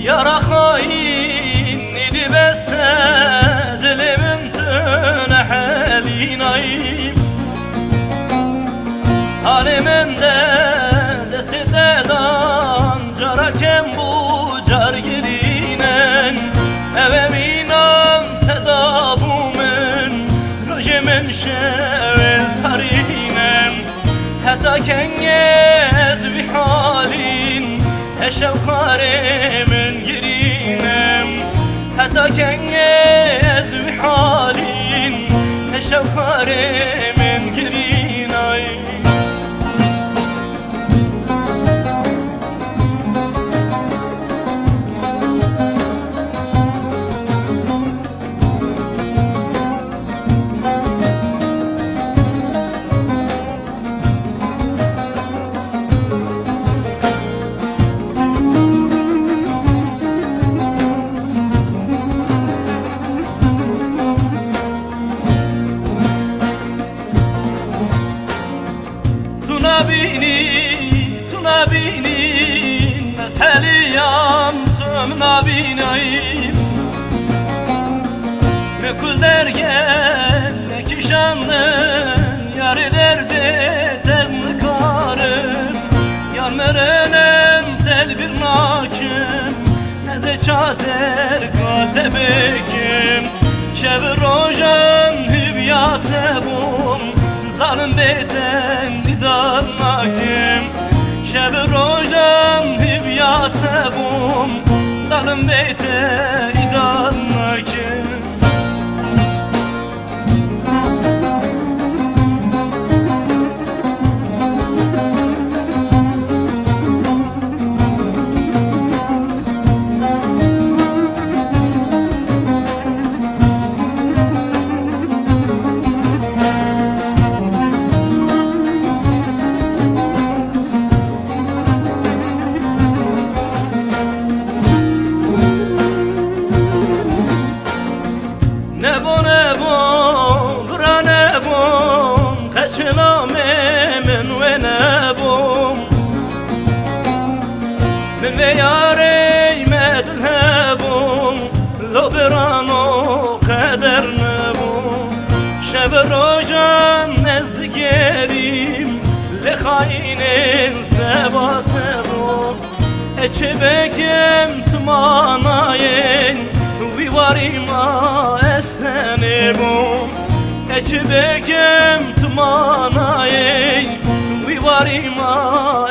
Yara hain idi bese dilimin tüne halinayım Haliminde desti dedan carakem bu car girinen Eveminam tedabumen Rojemen şevel tarinem Hatta kengez vi halin Eşevkaremen girinem Hatta kengez vi halin Eşevkaremen girinay Tuna bini Mesheliyam tümna binayim Ne kul dergen ne kişanın Yar derde tezli karım Yar merenem tel bir nakim Ne de çater kate bekim Şevi rojan hübyatebum Zalim beyten didan nakim Şevi rojan hübyatebum Zalim beyten didan nakim bura nebom Kaçılamemen ve nebom Min ve yareymedil hebom Lo birano kader nebom Şebi rojan nezdi gerim Le hainin sebat nebom Eçe bekem tmanayen Vivarima esenebom Eçe bekem tmanayen Vivarima